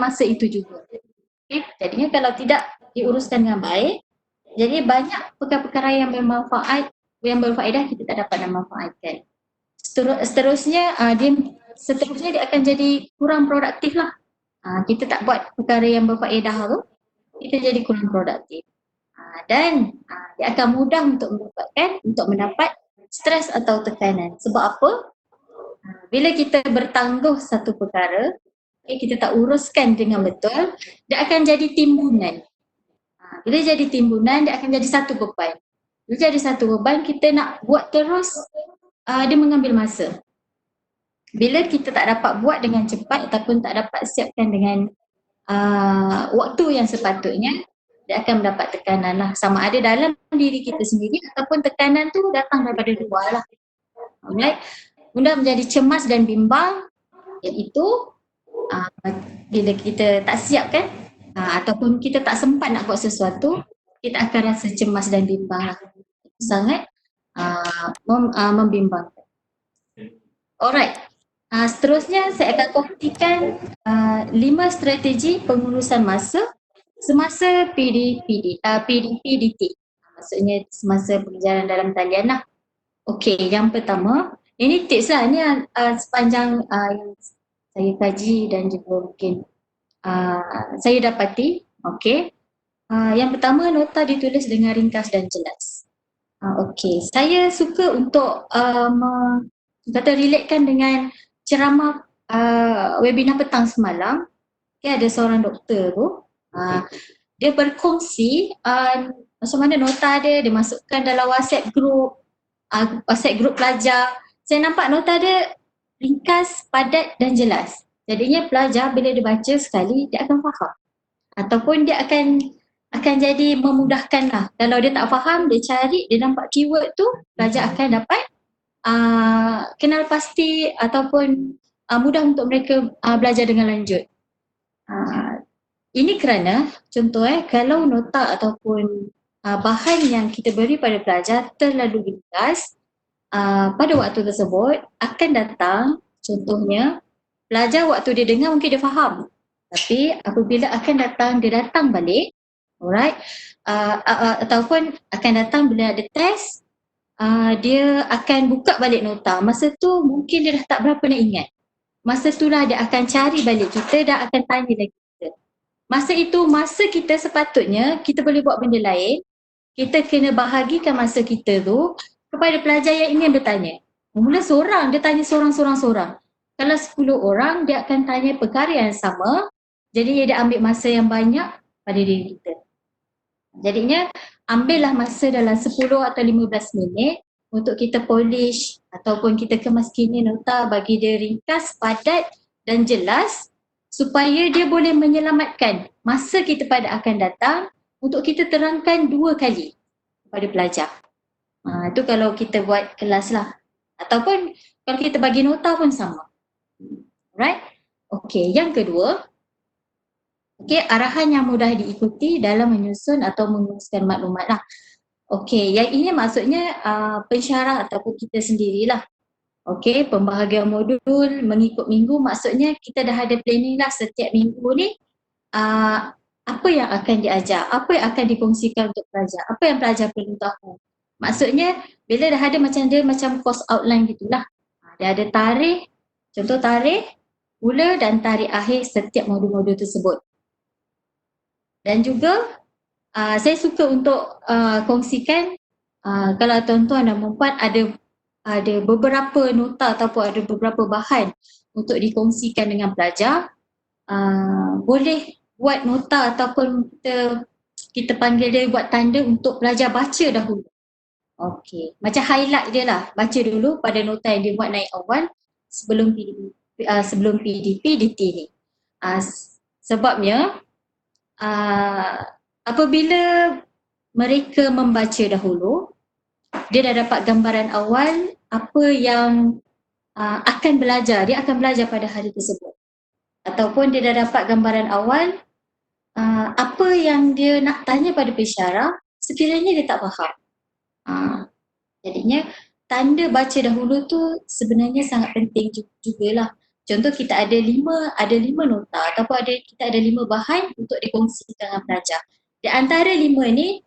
masa itu juga. Okay? Jadinya kalau tidak diuruskan dengan baik, jadi banyak perkara-perkara yang bermanfaat, yang berfaedah kita tak dapat memanfaatkan. Seterusnya dia akan jadi kurang produktif lah. Kita tak buat perkara yang berfaedah tu, kita jadi kurang produktif. Dan dia akan mudah untuk mendapat stres atau tekanan. Sebab apa? Bila kita bertangguh satu perkara, kita tak uruskan dengan betul, dia akan jadi timbunan. Bila jadi timbunan, dia akan jadi satu beban. Bila jadi satu beban, kita nak buat terus, dia mengambil masa. Bila kita tak dapat buat dengan cepat ataupun tak dapat siapkan dengan waktu yang sepatutnya, dia akan mendapat tekanan lah. Sama ada dalam diri kita sendiri ataupun tekanan tu datang daripada luar lah. Alright. Mudah menjadi cemas dan bimbang, iaitu bila kita tak siap kan, ataupun kita tak sempat nak buat sesuatu, kita akan rasa cemas dan bimbang lah. Sangat membimbangkan. Alright. Seterusnya saya akan kongsikan 5 strategi pengurusan masa semasa PDP-DT. Maksudnya semasa pengajaran dalam talian lah. Okey, yang pertama, ini tips lah, ini sepanjang yang saya kaji dan juga mungkin saya dapati. Okey, yang pertama, nota ditulis dengan ringkas dan jelas. Okey, saya suka untuk relatekan dengan ceramah webinar petang semalam. Ada seorang doktor tu, dia berkongsi macam mana nota dia masukkan dalam WhatsApp group pelajar. Saya nampak nota dia ringkas, padat dan jelas. Jadinya pelajar bila dia baca sekali, dia akan faham. Ataupun dia akan jadi memudahkan lah. Kalau dia tak faham, dia cari, dia nampak keyword tu, pelajar akan dapat kenal pasti ataupun mudah untuk mereka belajar dengan lanjut. Ini kerana contoh kalau nota ataupun bahan yang kita beri pada pelajar terlalu ringkas, pada waktu tersebut akan datang, contohnya pelajar waktu dia dengar mungkin dia faham, tapi apabila dia datang balik, alright, ataupun akan datang bila ada test, dia akan buka balik nota. Masa tu mungkin dia dah tak berapa nak ingat. Masa tu lah dia akan cari balik kita dan akan tanya lagi kita. Masa itu, masa kita sepatutnya kita boleh buat benda lain. Kita kena bahagikan masa kita tu kepada pelajar yang ingin bertanya. Mula seorang, dia tanya seorang-seorang. Kalau 10 orang, dia akan tanya perkara yang sama. Jadi dia ambil masa yang banyak pada diri kita. Jadinya ambillah masa dalam 10 atau 15 minit untuk kita polish ataupun kita kemaskini nota, bagi dia ringkas, padat dan jelas supaya dia boleh menyelamatkan masa kita pada akan datang untuk kita terangkan 2 kali kepada pelajar. Itu kalau kita buat kelas lah. Ataupun kalau kita bagi nota pun sama. Right? Okey, yang kedua, arahan yang mudah diikuti dalam menyusun atau menguruskan maklumat lah. Okey, yang ini maksudnya pensyarah ataupun kita sendirilah. Okey, pembahagian modul mengikut minggu, maksudnya kita dah ada planning lah setiap minggu ni apa yang akan diajar, apa yang akan dikongsikan untuk pelajar, apa yang pelajar perlu tahu. Maksudnya bila dah ada macam course outline gitulah. Dia ada tarikh, contoh tarikh mula dan tarikh akhir setiap modul-modul tersebut. Dan juga saya suka untuk kongsikan kalau tuan-tuan dan puan ada beberapa nota ataupun ada beberapa bahan untuk dikongsikan dengan pelajar, boleh buat nota ataupun kita panggil dia buat tanda untuk pelajar baca dahulu. Okey, macam highlight dia lah, baca dulu pada nota yang dia buat naik awal sebelum PDP-DT ni. Sebabnya apabila mereka membaca dahulu, dia dah dapat gambaran awal apa yang akan belajar, dia akan belajar pada hari tersebut. Ataupun dia dah dapat gambaran awal apa yang dia nak tanya pada pensyarah sekiranya dia tak faham. Jadinya tanda baca dahulu tu sebenarnya sangat penting jugalah Contoh kita ada lima nota ataupun kita ada 5 bahan untuk dikongsikan dengan pelajar. Di antara 5 ni,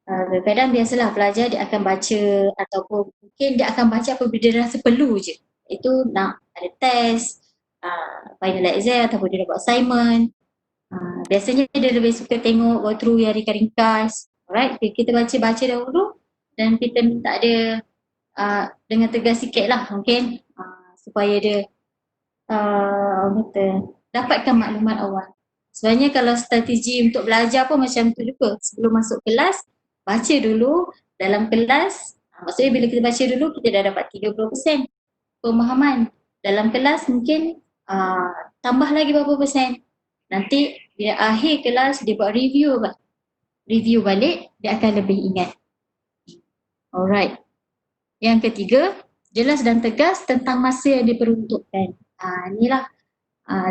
kadang-kadang biasalah pelajar dia akan baca ataupun mungkin dia akan baca apabila dia rasa perlu je. Itu nak ada test, final exam ataupun dia nak buat assignment. Biasanya dia lebih suka tengok go through yang ringkas. Alright, kita baca-baca dahulu dan kita minta dia dengan tegas sikit lah mungkin supaya dia dapatkan maklumat awal. Sebenarnya kalau strategi untuk belajar pun macam tu juga. Sebelum masuk kelas, baca dulu dalam kelas. Maksudnya bila kita baca dulu, kita dah dapat 30% pemahaman. Dalam kelas mungkin tambah lagi berapa persen. Nanti bila akhir kelas dia buat review balik, dia akan lebih ingat. Alright. Yang ketiga, jelas dan tegas tentang masa yang diperuntukkan. Inilah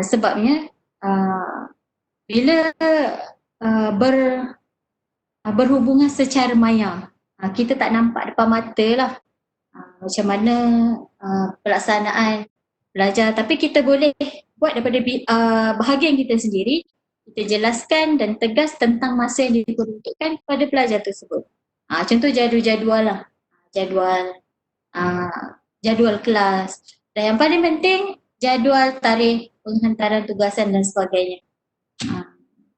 sebabnya bila berhubungan secara maya, kita tak nampak depan mata lah macam mana pelaksanaan belajar, tapi kita boleh buat daripada bahagian kita sendiri. Kita jelaskan dan tegas tentang masa yang diperuntukkan kepada pelajar tersebut. Contoh jadual-jadual lah, jadual kelas, dan yang paling penting jadual tarikh penghantaran tugasan dan sebagainya.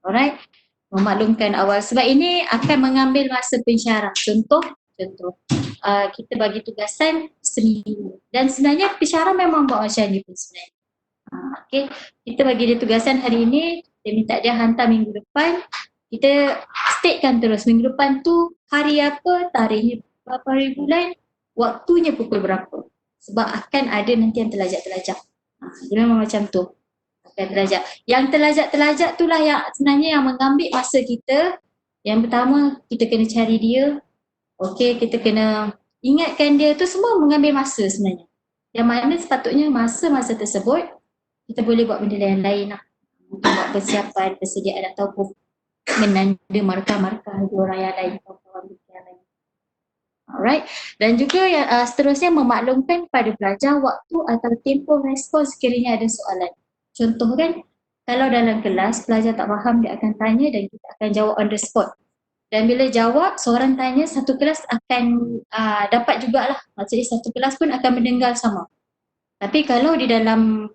Alright, memaklumkan awal sebab ini akan mengambil masa pensyarah. Contoh kita bagi tugasan seminggu dan sebenarnya pensyarah memang buat macam ni pun sebenarnya. Okay, kita bagi dia tugasan hari ini, dia minta dia hantar minggu depan, kita statekan terus minggu depan tu hari apa, tarikhnya berapa, hari bulan, waktunya pukul berapa. Sebab akan ada nanti yang terlajak-terlajak. Dia memang macam tu. Akan terlajak. Yang terlajak-terlajak itulah yang sebenarnya yang mengambil masa kita. Yang pertama, kita kena cari dia. Okey, kita kena ingatkan dia tu, semua mengambil masa sebenarnya. Yang mana sepatutnya masa-masa tersebut kita boleh buat benda yang lain lah. Mungkin buat persiapan, persediaan ataupun menanda markah-markah orang yang lain, kawan-kawan yang lain. Alright, dan juga yang seterusnya memaklumkan pada pelajar waktu atau tempoh respon sekiranya ada soalan. Contoh kan, kalau dalam kelas pelajar tak faham, dia akan tanya dan kita akan jawab on the spot. Dan bila jawab, seorang tanya, satu kelas akan dapat jugalah. Maksudnya satu kelas pun akan mendengar sama. Tapi kalau di dalam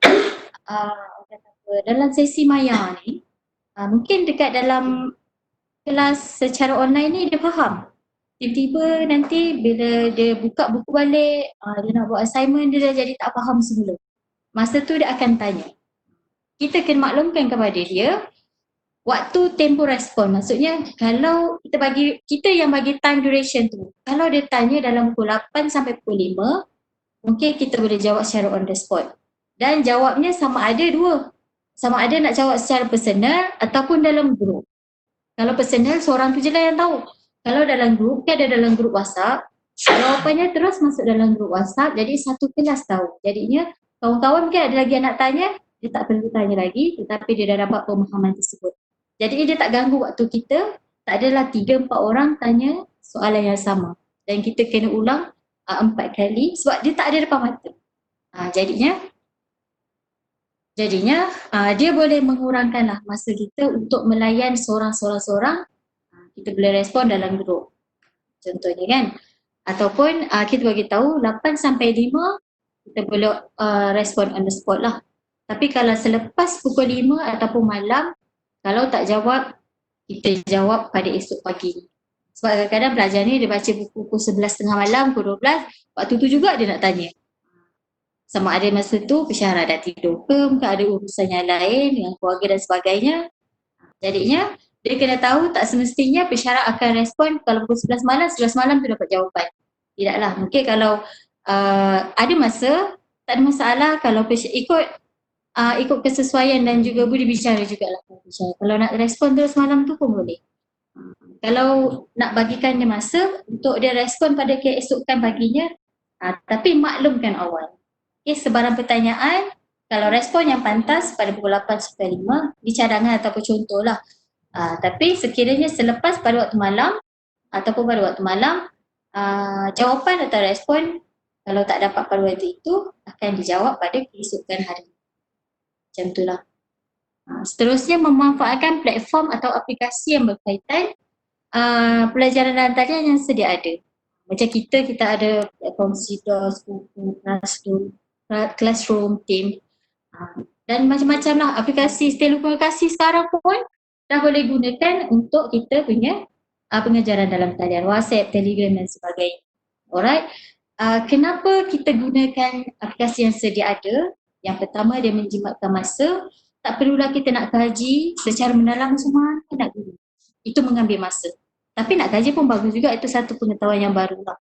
dalam sesi maya ni, mungkin dekat dalam kelas secara online ni dia faham. Tiba-tiba nanti bila dia buka buku balik, dia nak buat assignment, dia dah jadi tak faham semula. Masa tu dia akan tanya. Kita kena maklumkan kepada dia waktu tempoh respon. Maksudnya kalau kita yang bagi time duration tu, kalau dia tanya dalam pukul 8 sampai pukul 5, mungkin kita boleh jawab secara on the spot. Dan jawabnya sama ada dua. Sama ada nak jawab secara personal ataupun dalam grup. Kalau personal, seorang tu je lah yang tahu. Kalau dalam grup, dia ada dalam grup WhatsApp, jawapannya terus masuk dalam grup WhatsApp, jadi satu kelas tahu. Jadinya kawan-kawan mungkin ada lagi yang nak tanya, dia tak perlu tanya lagi, tetapi dia dah dapat pemahaman tersebut. Jadi dia tak ganggu waktu kita, tak adalah 3-4 orang tanya soalan yang sama. Dan kita kena ulang 4 kali sebab dia tak ada depan mata. Jadinya dia boleh mengurangkanlah masa kita untuk melayan seorang-seorang. Kita boleh respon dalam grup. Contohnya kan. Ataupun kita bagi tahu 8 sampai 5 kita boleh respon on the spot lah. Tapi kalau selepas pukul 5 ataupun malam, kalau tak jawab, kita jawab pada esok pagi. Sebab kadang-kadang pelajar ni dia baca buku pukul 11.30 malam, pukul 12, waktu tu juga dia nak tanya. Sama ada masa tu pensyarah dah tidur ke, mungkin ada urusan yang lain dengan keluarga dan sebagainya. Jadinya dia kena tahu tak semestinya pensyarah akan respon kalau pukul 11 malam, 11 malam tu dapat jawapan. Tidaklah, mungkin kalau ada masa, tak ada masalah kalau ikut kesesuaian dan juga budi bicara jugalah. Kalau nak respon terus malam tu pun boleh. Kalau nak bagikan dia masa untuk dia respon pada keesokan paginya, tapi maklumkan awal. Okay, sebarang pertanyaan, kalau respon yang pantas pada pukul 8 sampai 5, di cadangan ataupun contohlah. Tapi sekiranya selepas pada waktu malam ataupun pada waktu malam, jawapan atau respon kalau tak dapat pada waktu itu akan dijawab pada keesokan hari. Macam itulah. Seterusnya memanfaatkan platform atau aplikasi yang berkaitan pelajaran dalam talian yang sedia ada. Macam kita ada platform CDOS, Google Classroom, Team dan macam-macam lah aplikasi telekomunikasi sekarang pun dah boleh gunakan untuk kita punya pengajaran dalam talian, WhatsApp, Telegram dan sebagainya. Alright, kenapa kita gunakan aplikasi yang sedia ada? Yang pertama, dia menjimatkan masa. Tak perlulah kita nak kaji secara mendalam semua nak guna. Itu mengambil masa. Tapi nak kaji pun bagus juga, itu satu pengetahuan yang baru lah.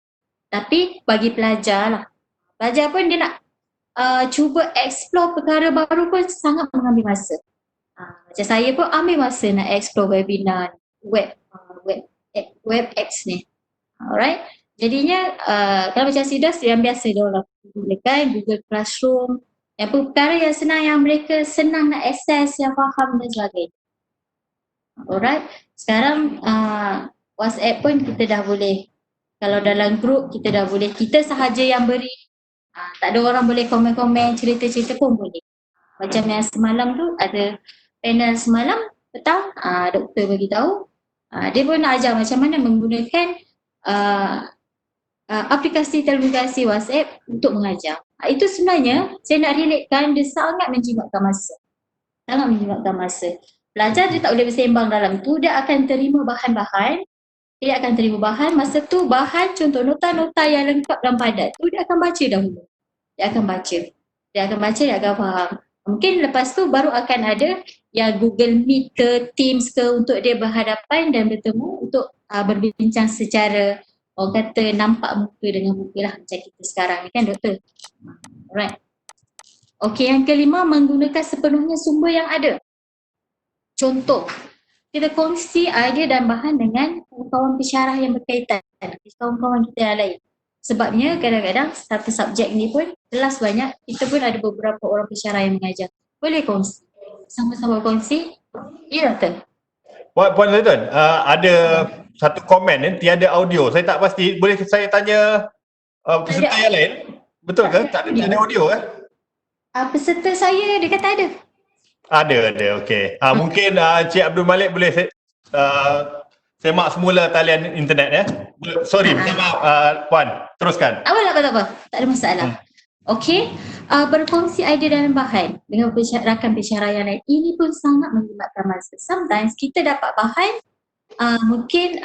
Tapi bagi pelajar lah, pelajar pun dia nak cuba explore perkara baru pun sangat mengambil masa. Macam saya pun ambil masa nak explore webinar, WebEx ni. Alright. Jadinya kalau macam CDOS yang biasa dia orang gunakan Google Classroom, yang perkara yang senang yang mereka senang nak access, yang faham dan sebagainya. Alright. Sekarang WhatsApp pun kita dah boleh, kalau dalam grup kita dah boleh, kita sahaja yang beri, tak ada orang boleh komen-komen, cerita-cerita pun boleh. Macam yang semalam tu ada panel semalam petang, doktor bagi tahu, dia pun nak ajar macam mana menggunakan aplikasi telekomunikasi WhatsApp untuk mengajar. Itu sebenarnya saya nak relatekan, dia sangat menjimatkan masa. Sangat menjimatkan masa. Pelajar dia tak boleh bersembang dalam tu, dia akan terima bahan-bahan, dia akan terima bahan, masa tu bahan contoh nota-nota yang lengkap dan padat tu dia akan baca dahulu. Dia akan baca, dia akan faham. Mungkin lepas tu baru akan ada yang Google Meet ke Teams ke untuk dia berhadapan dan bertemu untuk berbincang secara, orang kata nampak muka dengan muka lah macam kita sekarang ni kan doktor. Alright. Okey, yang kelima, menggunakan sepenuhnya sumber yang ada. Contoh, kita kongsi idea dan bahan dengan kawan pensyarah yang berkaitan, kawan-kawan kita yang lain. Sebabnya kadang-kadang satu subjek ni pun kelas banyak, kita pun ada beberapa orang pensyarah yang mengajar. Boleh kongsi, sama-sama kongsi. Ya doktor. Puan Zaitun, ada satu komen ni, tiada audio. Saya tak pasti, boleh saya tanya peserta yang lain? Betul ke? Tak ada audio kan? Peserta saya dia kata ada. Ada, okey. Mungkin Cik Abdul Malik boleh semak semula talian internet ya. Sorry, minta maaf Puan, teruskan. Tak apa. Tak ada masalah. Okey, berkongsi idea dan bahan dengan rakan pensyarah yang lain. Ini pun sangat menghematkan masa. Sometimes kita dapat bahan, mungkin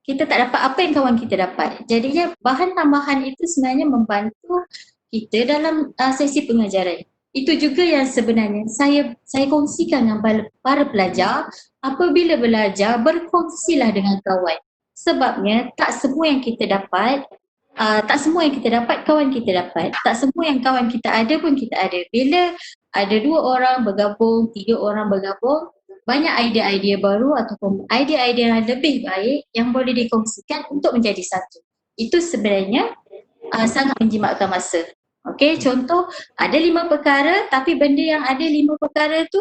kita tak dapat apa yang kawan kita dapat. Jadinya bahan tambahan itu sebenarnya membantu kita dalam sesi pengajaran. Itu juga yang sebenarnya saya kongsikan dengan para pelajar. Apabila belajar, berkongsilah dengan kawan. Sebabnya tak semua yang kita dapat, kawan kita dapat. Tak semua yang kawan kita ada pun kita ada. Bila ada 2 orang bergabung, 3 orang bergabung, banyak idea-idea baru ataupun idea-idea yang lebih baik yang boleh dikongsikan untuk menjadi satu. Itu sebenarnya sangat menjimatkan masa. Okey, contoh ada 5 perkara tapi benda yang ada 5 perkara tu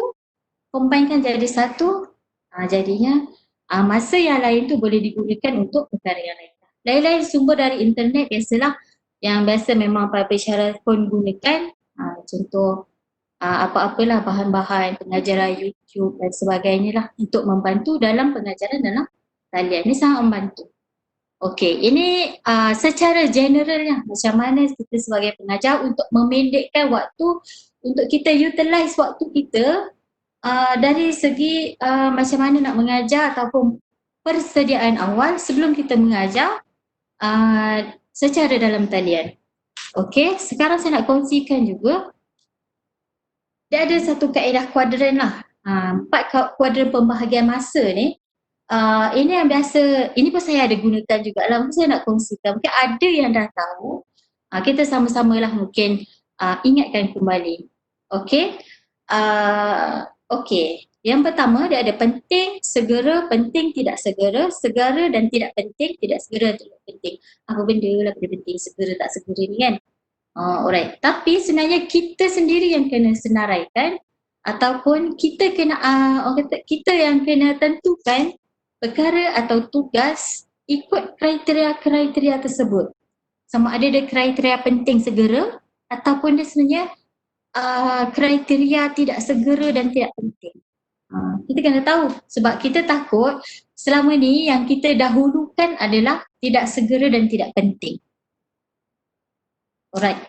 combinekan jadi satu, jadinya masa yang lain tu boleh digunakan untuk perkara yang lain. Lain-lain sumber dari internet biasalah yang biasa memang para pensyarah pun gunakan, contoh apa-apalah bahan-bahan pengajaran YouTube dan sebagainya lah untuk membantu dalam pengajaran dalam talian. Ini sangat membantu. Okey, ini secara generalnya macam mana kita sebagai pengajar untuk memendekkan waktu untuk kita utilize waktu kita dari segi macam mana nak mengajar ataupun persediaan awal sebelum kita mengajar secara dalam talian. Okey, sekarang saya nak kongsikan juga dia ada satu kaedah kuadran lah. 4 kuadran pembahagian masa ni. Ini yang biasa, ini pun saya ada gunakan juga lah. Mungkin saya nak kongsikan. Mungkin ada yang dah tahu. Kita sama-sama lah mungkin ingatkan kembali. Okey. Okey. Yang pertama dia ada penting, segera, penting, tidak segera, segera dan tidak penting, tidak segera, tidak penting. Apa benda lah benda penting, segera, tak segera ni kan? Alright. Tapi sebenarnya kita sendiri yang kena senaraikan ataupun kita kena, kita yang kena tentukan perkara atau tugas ikut kriteria-kriteria tersebut. Sama ada dia kriteria penting segera ataupun dia sebenarnya kriteria tidak segera dan tidak penting. Kita kena tahu sebab kita takut selama ni yang kita dahulukan adalah tidak segera dan tidak penting. Alright.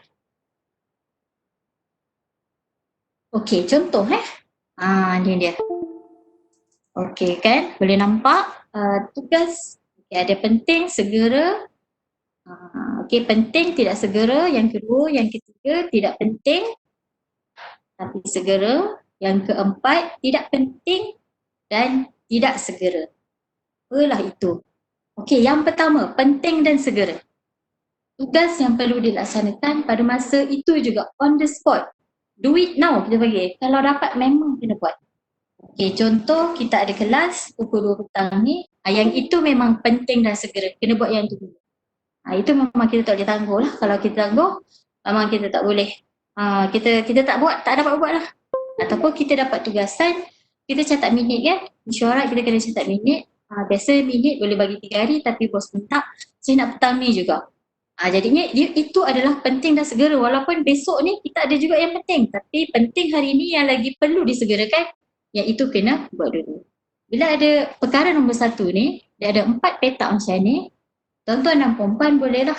Okey, contoh ni dia. Okey kan, boleh nampak tugas ada penting, segera. Okey, penting, tidak segera. Yang kedua, yang ketiga, tidak penting tapi segera. Yang keempat, tidak penting dan tidak segera. Apalah itu? Okey, yang pertama, penting dan segera. Tugas yang perlu dilaksanakan pada masa itu juga, on the spot. Do it now, kita bagi. Kalau dapat memang kena buat. Okey, contoh kita ada kelas pukul 2 petang ni, yang itu memang penting dan segera. Kena buat yang tu dulu. Itu memang kita tak boleh tangguh lah. Kalau kita tangguh, memang kita tak boleh. Kita tak buat, tak dapat buat lah. Ataupun kita dapat tugasan, kita catat minit kan. Mesyuarat kita kena catat minit. Biasa minit boleh bagi 3 hari tapi bos minta, saya nak petang ni juga. Jadinya itu adalah penting dan segera. Walaupun besok ni kita ada juga yang penting. Tapi penting hari ni yang lagi perlu disegerakan, yang itu kena buat dulu. Bila ada perkara nombor 1 ni, dia ada 4 petak macam ni. Tuan-tuan dan puan-puan bolehlah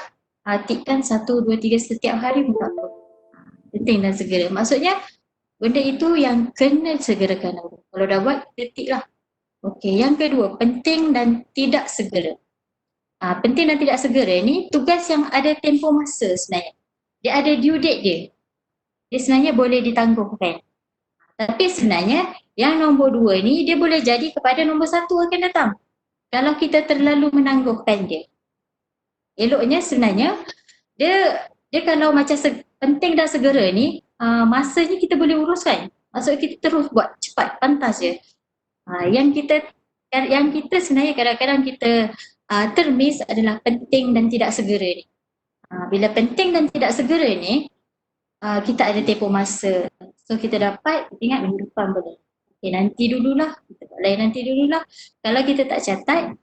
tikkan 1, 2, 3 setiap hari pun tak apa. Penting dan segera. Maksudnya benda itu yang kena segerakan. Kalau dah buat, ketiklah. Okey, yang kedua, penting dan tidak segera. Penting dan tidak segera ni tugas yang ada tempoh masa sebenarnya. Dia ada due date dia. Dia sebenarnya boleh ditangguhkan. Tapi sebenarnya yang nombor 2 ni dia boleh jadi kepada nombor 1 akan datang. Kalau kita terlalu menangguhkan dia. Eloknya sebenarnya dia kalau macam penting dan segera ni, masanya kita boleh uruskan. Maksudnya kita terus buat cepat, pantas je. Yang kita sebenarnya kadang-kadang kita termiss adalah penting dan tidak segera ni. Bila penting dan tidak segera ni, kita ada tempoh masa. So kita dapat, kita ingat minggu depan boleh. Okay, nanti dululah, kita buat lain nanti dululah. Kalau kita tak catat,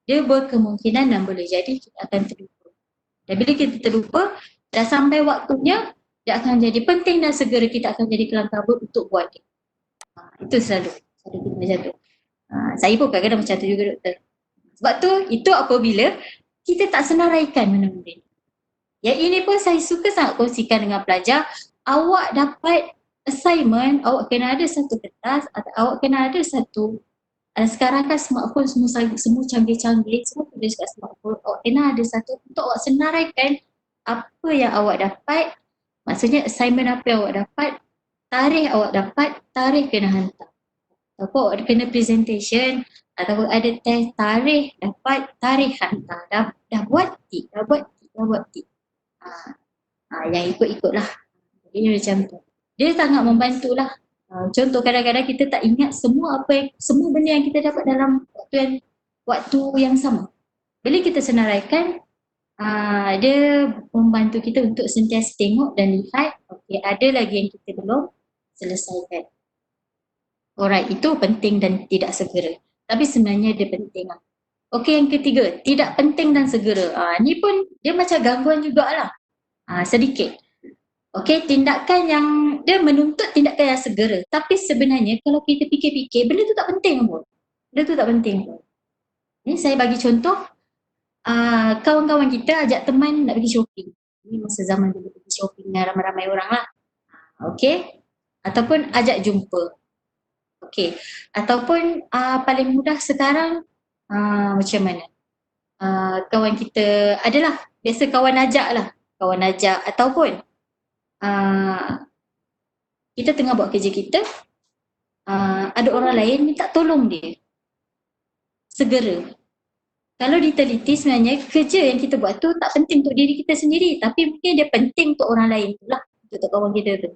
dia berkemungkinan dan boleh jadi kita akan terlupa. Dan bila kita terlupa, dah sampai waktunya, dia akan jadi penting dan segera kita akan jadi kelang kabut untuk buat dia. Itu selalu kita macam tu. Saya pun kadang-kadang macam tu juga doktor. Sebab tu, itu apabila kita tak senaraikan benda-benda ni. Yang ini pun saya suka sangat kongsikan dengan pelajar. Awak dapat assignment, awak kena ada satu kertas atau awak kena ada satu. Sekarang kan smartphone semua canggih-canggih, semua tulis kat smartphone. Awak kena ada satu untuk awak senaraikan apa yang awak dapat. Maksudnya assignment apa yang awak dapat, tarikh awak dapat, tarikh kena hantar. Ataupun awak kena presentation, ataupun ada test, tarikh dapat, tarikh hantar. Dah buat tik. Yang ikut-ikutlah. Jadi macam tu. Dia sangat membantulah. Contoh kadang-kadang kita tak ingat semua benda yang kita dapat dalam waktu yang sama. Bila kita senaraikan, dia membantu kita untuk sentiasa tengok dan lihat, okey, ada lagi yang kita belum selesaikan. Alright, itu penting dan tidak segera. Tapi sebenarnya dia penting lah. Okey, yang ketiga, tidak penting dan segera. Ni pun dia macam gangguan jugalah. Sedikit. Okey, tindakan yang dia menuntut tindakan yang segera. Tapi sebenarnya kalau kita fikir-fikir, benda tu tak penting pun. Ni saya bagi contoh, kawan-kawan kita ajak teman nak pergi shopping. Ni masa zaman dulu pergi shopping dengan ramai-ramai orang lah. Okey, ataupun ajak jumpa. Okey, ataupun paling mudah sekarang macam mana? Kawan kita adalah biasa kawan ajak ataupun kita tengah buat kerja kita, ada orang lain minta tolong dia segera. Kalau diteliti sebenarnya kerja yang kita buat tu tak penting untuk diri kita sendiri, tapi mungkin dia penting untuk orang lain tu lah, untuk kawan kita tu.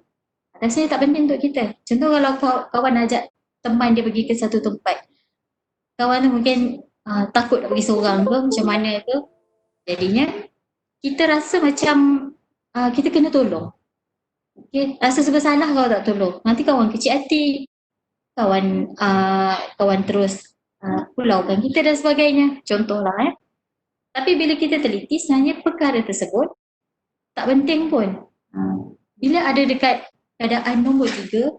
Rasanya tak penting untuk kita. Contoh kalau kawan ajak teman dia pergi ke satu tempat, kawan tu mungkin takut nak pergi seorang ke macam mana tu, jadinya kita rasa macam kita kena tolong. Okay, rasa bersalah kalau tak tolong. Nanti kawan kecil hati, kawan terus pulaukan kita dan sebagainya. Contohlah Tapi bila kita teliti sebenarnya perkara tersebut tak penting pun. Bila ada dekat keadaan nombor 3,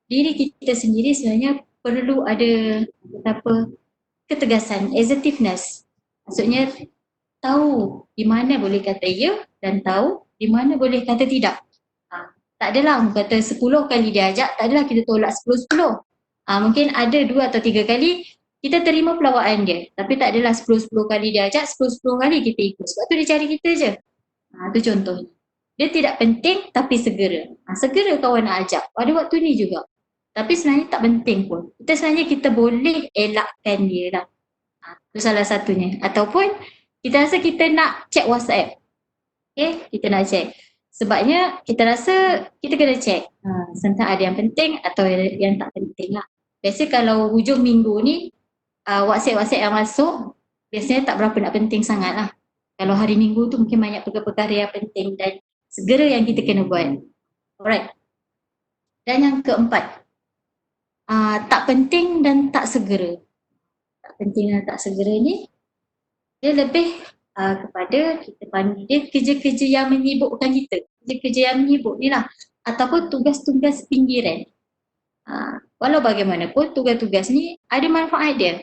diri kita sendiri sebenarnya perlu ada apa ketegasan, assertiveness. Maksudnya tahu di mana boleh kata ya dan tahu di mana boleh kata tidak. Tak adalah kata 10 kali dia ajak, tak adalah kita tolak 10-10. Mungkin ada 2 atau 3 kali kita terima pelawaan dia, tapi tak adalah 10-10 kali dia ajak, 10-10 kali kita ikut. Sebab tu dia cari kita je. Itu contohnya. Dia tidak penting tapi segera. Segera kawan nak ajak pada waktu ni juga. Tapi sebenarnya tak penting pun. Kita boleh elakkan dia lah. Itu salah satunya. Ataupun kita rasa kita nak check WhatsApp. Okay, kita nak check. Sebabnya kita rasa kita kena check. Tentang ada yang penting atau yang tak penting lah. Biasa kalau hujung minggu ni, WhatsApp yang masuk, biasanya tak berapa nak penting sangat lah. Kalau hari minggu tu mungkin banyak perkara-perkara yang penting dan segera yang kita kena buat. Alright. Dan yang keempat, tak penting dan tak segera. Tak penting dan tak segera ni, dia lebih kepada kita panggil dia kerja-kerja yang menyibukkan kita. Kerja-kerja yang menyibuk ni lah. Ataupun tugas-tugas pinggiran. Walau bagaimanapun tugas-tugas ni ada manfaat dia.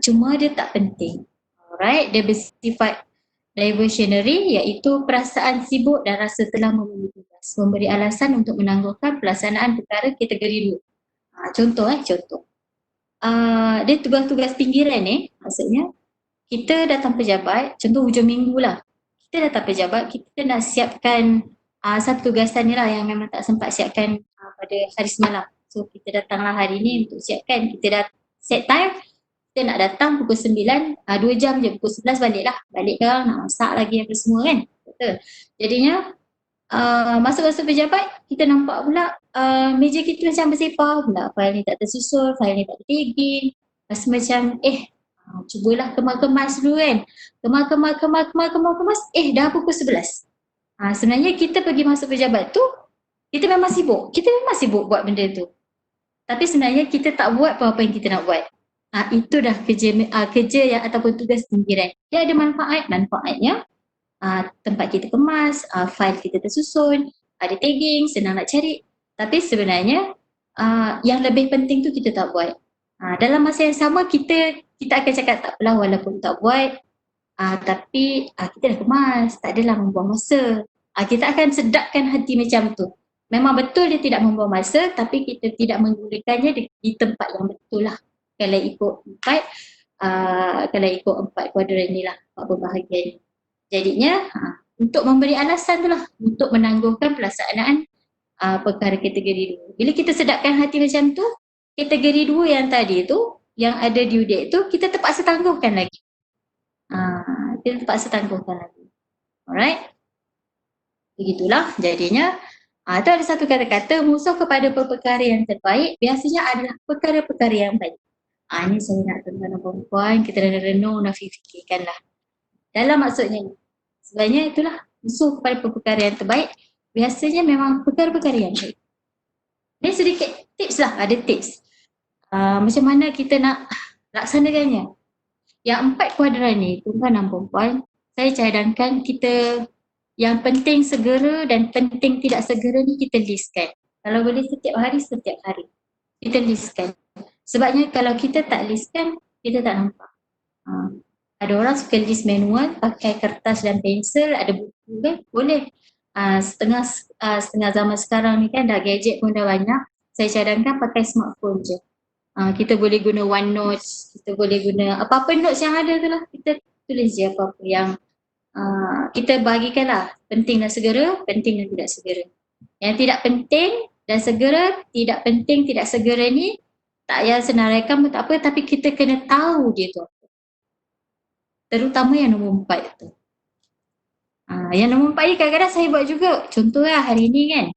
Cuma dia tak penting. Alright, dia bersifat diversionary iaitu perasaan sibuk dan rasa telah memenuhi tugas. Memberi alasan untuk menangguhkan pelaksanaan perkara kategori 2. Contoh. Dia tugas-tugas pinggiran maksudnya kita datang pejabat, contoh hujung minggu lah. Kita datang pejabat, kita nak siapkan satu tugasan ni lah yang memang tak sempat siapkan pada hari semalam. So kita datanglah hari ni untuk siapkan, kita dah set time, kita nak datang pukul 9, 2 jam je, pukul 11 balik lah. Balik kan, nak masak lagi apa semua kan. Betul. Jadinya, masuk-masuk pejabat, kita nampak pula meja kita macam bersepah pula. File ni tak tersusun, file ni tak tertagging. Rasa macam, cubalah kemas-kemas dulu kan. Kemas, dah pukul 11. Sebenarnya kita pergi masuk pejabat tu, kita memang sibuk buat benda tu. Tapi sebenarnya kita tak buat apa-apa yang kita nak buat. Itu dah kerja yang ataupun tugas pinggiran. Dia ada manfaatnya. Tempat kita kemas, file kita tersusun, ada tagging, senang nak cari. Tapi sebenarnya yang lebih penting tu kita tak buat. Dalam masa yang sama kita akan cakap tak apalah walaupun tak buat, tapi kita dah kemas, tak adalah membuang masa. Kita akan sedapkan hati macam tu. Memang betul dia tidak membuang masa, tapi kita tidak menggunakannya di tempat yang betul lah. Kalau ikut empat kuadran ni lah, empat pembahagian ni. Jadinya untuk memberi alasan tu lah, untuk menangguhkan pelaksanaan perkara kategori 2. Bila kita sedapkan hati macam tu, kategori 2 yang tadi tu, yang ada due date tu, kita terpaksa tangguhkan lagi. Alright. Begitulah jadinya. Itu ada satu kata-kata, musuh kepada perkara yang terbaik biasanya adalah perkara-perkara yang baik. Ini saya nak tuan-tuan perempuan, kita renung-renung nak fikirkan lah. Dalam maksudnya ni, sebenarnya itulah musuh kepada perkara yang terbaik biasanya memang perkara-perkara yang baik. Ini sedikit tips lah, ada tips. Macam mana kita nak laksanakannya. Yang 4 kuadran ni, tuan-tuan dan perempuan, saya cadangkan kita yang penting segera dan penting tidak segera ni kita listkan. Kalau boleh setiap hari, kita listkan. Sebabnya kalau kita tak listkan, kita tak nampak. Ada orang suka list manual, pakai kertas dan pensel, ada buku kan, boleh. Setengah zaman sekarang ni kan dah gadget pun dah banyak, saya cadangkan pakai smartphone je. Kita boleh guna OneNote, kita boleh guna apa-apa notes yang ada tu lah, kita tulis je apa-apa yang kita bagikan lah, penting dan segera, penting dan tidak segera. Yang tidak penting dan segera, tidak penting, tidak segera ni tak payah senaraikan pun tak apa, tapi kita kena tahu dia tu apa. Terutama yang nombor 4 tu. Yang nombor 4 ni kadang-kadang saya buat juga. Contoh lah hari ni kan,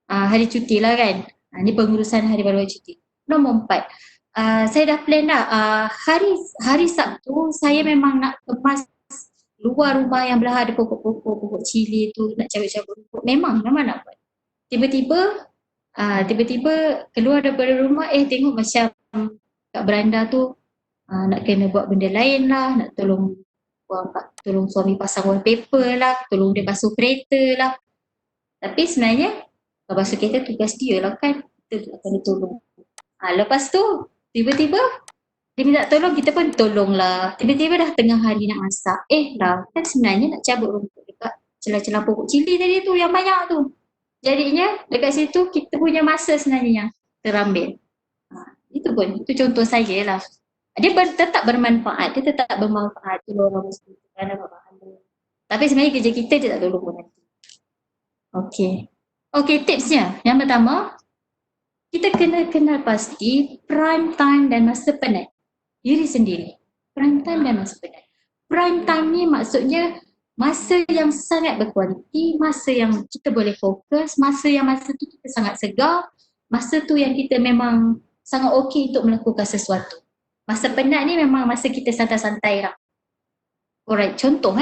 hari cuti lah kan. Ni pengurusan hari baru cuti. Nombor 4. Saya dah plan dah. Hari Sabtu saya memang nak kemas luar rumah yang belah ada pokok-pokok, pokok cili tu, nak cabut-cabut pokok. Memang nak buat. Tiba-tiba keluar daripada rumah, tengok macam kat beranda tu nak kena buat benda lain lah, nak tolong suami pasang wallpaper lah, tolong dia basuh kereta lah. Tapi sebenarnya basuh kereta tugas dia lah kan, kita akan ditolong. Lepas tu tiba-tiba dia minta tolong, kita pun tolong lah. Tiba-tiba dah tengah hari nak masak. Lah kan sebenarnya nak cabut rumput dekat celah-celah pokok cili tadi tu yang banyak tu. Jadinya dekat situ kita punya masa sebenarnya yang terambil. Itu pun, itu contoh saya lah. Dia tetap bermanfaat, dia tetap bermanfaat tu orang mesti kerana bahan. Tapi sebenarnya kerja kita dia tak tolong pun nanti. Okey. Okey, tipsnya. Yang pertama, kita kena kenal pasti prime time dan masa penat diri sendiri. Prime time dan masa penat. Prime time ni maksudnya masa yang sangat berkualiti, masa yang kita boleh fokus, masa tu kita sangat segar, masa tu yang kita memang sangat okey untuk melakukan sesuatu. Masa penat ni memang masa kita santai-santai lah. Alright, contoh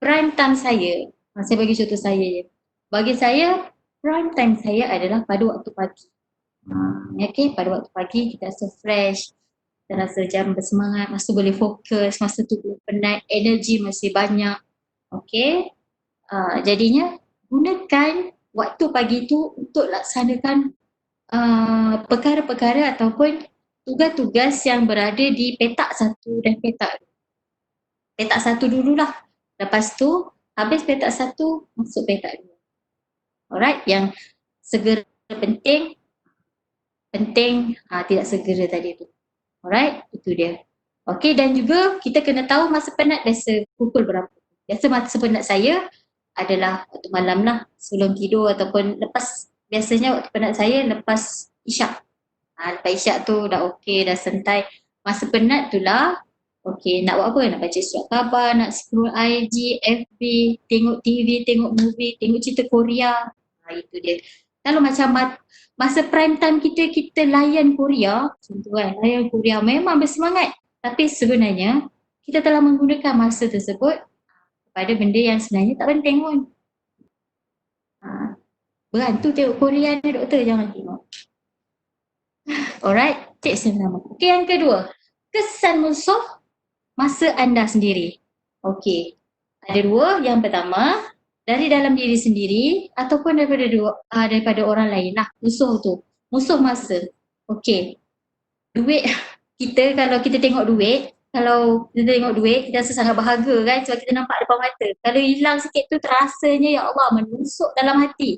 prime time saya bagi contoh saya je. Bagi saya, prime time saya adalah pada waktu pagi. Okay, pada waktu pagi kita rasa fresh, kita rasa jam bersemangat, masa boleh fokus, masa tu belum penat, energi masih banyak. Okay, jadinya gunakan waktu pagi tu untuk laksanakan perkara-perkara ataupun tugas-tugas yang berada di petak 1 dan petak 2. Petak 1 dululah. Lepas tu habis petak 1 masuk petak 2. Alright, yang segera penting tidak segera tadi tu. Alright, itu dia. Okey, dan juga kita kena tahu masa penat biasa pukul berapa. Biasa masa penat saya adalah waktu malam lah, sebelum tidur ataupun biasanya waktu penat saya lepas isyak. Lepas isyak tu dah okey, dah santai. Masa penat tu lah, okey, nak buat apa? Nak baca surat khabar, nak scroll IG, FB, tengok TV, tengok movie, tengok cerita Korea. Itu dia. Kalau macam masa prime time kita layan Korea, contoh layan Korea memang bersemangat. Tapi sebenarnya kita telah menggunakan masa tersebut pada benda yang sebenarnya tak penting pun. Berantu tengok Korea ni doktor, jangan tengok. Alright, tips yang pertama. Okey, yang kedua, kesan musuh masa anda sendiri. Okey, ada dua. Yang pertama, dari dalam diri sendiri ataupun daripada orang lain lah, musuh tu. Musuh masa. Okey, duit kita, kalau kita tengok duit, kita rasa sangat bahagia kan sebab kita nampak depan mata. Kalau hilang sikit tu terasanya ya Allah menusuk dalam hati.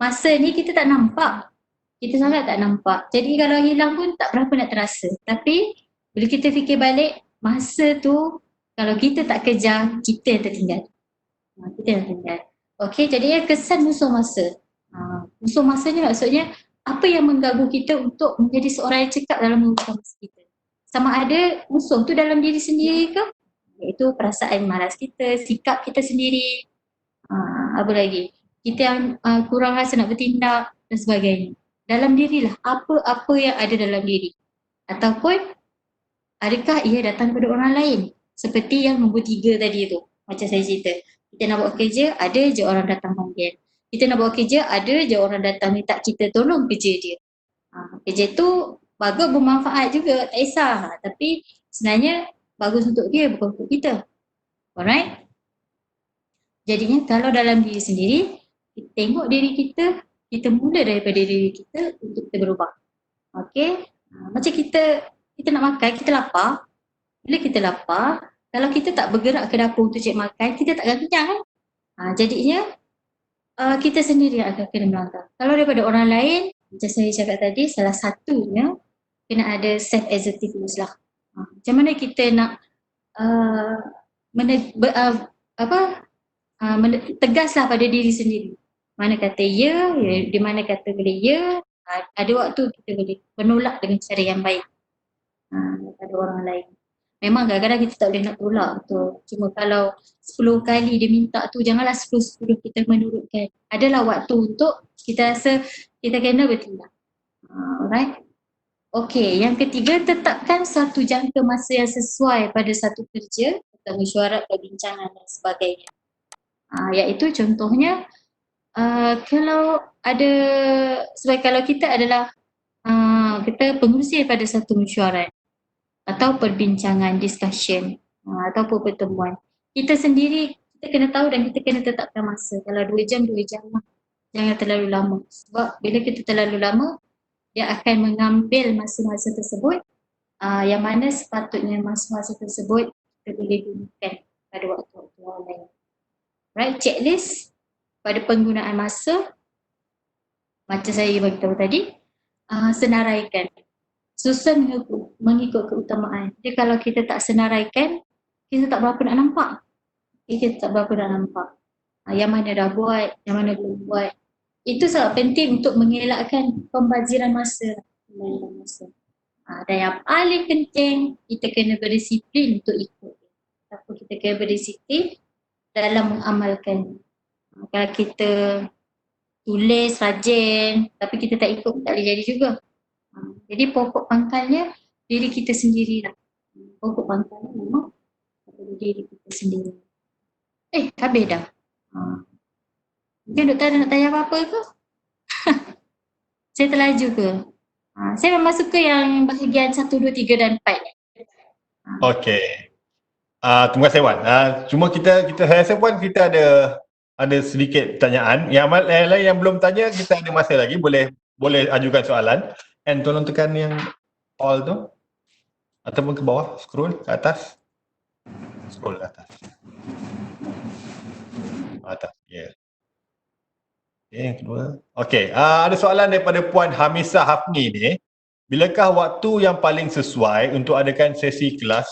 Masa ni kita tak nampak. Kita sangat tak nampak. Jadi kalau hilang pun tak berapa nak terasa. Tapi bila kita fikir balik, masa tu kalau kita tak kejar, kita yang tertinggal. Kita yang tertinggal. Okey, jadi kesan musuh masa. Musuh masa ni maksudnya apa yang mengganggu kita untuk menjadi seorang yang cekap dalam menguruskan masa kita. Sama ada musuh tu dalam diri sendiri ke? Iaitu perasaan malas kita, sikap kita sendiri. Apa lagi? Kita yang kurang rasa nak bertindak dan sebagainya. Dalam dirilah, apa-apa yang ada dalam diri. Ataupun adakah ia datang daripada orang lain? Seperti yang nombor 3 tadi tu. Macam saya cerita. Kita nak buat kerja, ada je orang datang panggil. Kita nak buat kerja, ada je orang datang minta kita tolong kerja dia. Kerja tu bagus, bermanfaat juga, tak kisah. Tapi sebenarnya bagus untuk dia, bukan untuk kita. Alright? Jadinya kalau dalam diri sendiri, kita tengok diri kita mula daripada diri kita untuk kita berubah. Okay? Macam kita nak makan, kita lapar. Bila kita lapar, kalau kita tak bergerak ke dapur untuk cari makan, kita takkan kenyang kan? Jadinya kita sendiri yang akan kena melangkah. Kalau daripada orang lain, macam saya cakap tadi, salah satunya kena ada self-assertiveness lah. Macam mana kita nak tegaslah pada diri sendiri. Mana kata ya, di mana kata boleh ya, ada waktu kita boleh menolak dengan cara yang baik daripada orang lain. Memang kadang-kadang kita tak boleh nak tolak tu. Cuma kalau 10 kali dia minta tu, janganlah 10-10 kita menurutkan. Adalah waktu untuk kita rasa kita kena bertindak. Alright. Okey, yang ketiga, tetapkan satu jangka masa yang sesuai pada satu kerja atau mesyuarat, perbincangan dan sebagainya. Iaitu contohnya kalau ada, sebab kalau kita adalah kita pengurusi pada satu mesyuarat atau perbincangan, discussion ataupun pertemuan, kita sendiri kita kena tahu dan kita kena tetapkan masa. Kalau 2 jam lah. jangan terlalu lama. Sebab bila kita terlalu lama, dia akan mengambil masa-masa tersebut yang mana sepatutnya masa-masa tersebut kita boleh gunakan pada waktu-waktu yang lain. Right, checklist pada penggunaan masa macam saya beritahu tadi, senaraikan. Susun mengikut keutamaan. Jadi kalau kita tak senaraikan, kita tak berapa nak nampak. Kita tak berapa nak nampak. Yang mana dah buat, yang mana belum buat. Itu sangat penting untuk mengelakkan pembaziran masa. Dan yang paling penting, kita kena berdisiplin untuk ikut. Tapi kita kena berdisiplin dalam mengamalkan. Kalau kita tulis, rajin, tapi kita tak ikut, tak boleh jadi juga. Jadi pokok pangkalnya diri kita sendirilah. Pokok pangkalnya memang diri kita sendiri. Habis dah. Mungkin doktor nak tanya apa-apa ke? Saya terlaju ke? Saya memang suka yang bahagian 1, 2, 3 dan 4. Okey. Terima kasih Wan. Cuma kita saya rasa Wan kita ada sedikit pertanyaan. Yang lain yang belum tanya, kita ada masa lagi, boleh ajukan soalan. And tolong tekan yang all tu ataupun ke bawah, scroll ke atas. Scroll ke atas. Atas. Ya. Yeah. Okay, yang kedua. Okey, ada soalan daripada Puan Hamisah Hafni ni. Bilakah waktu yang paling sesuai untuk adakan sesi kelas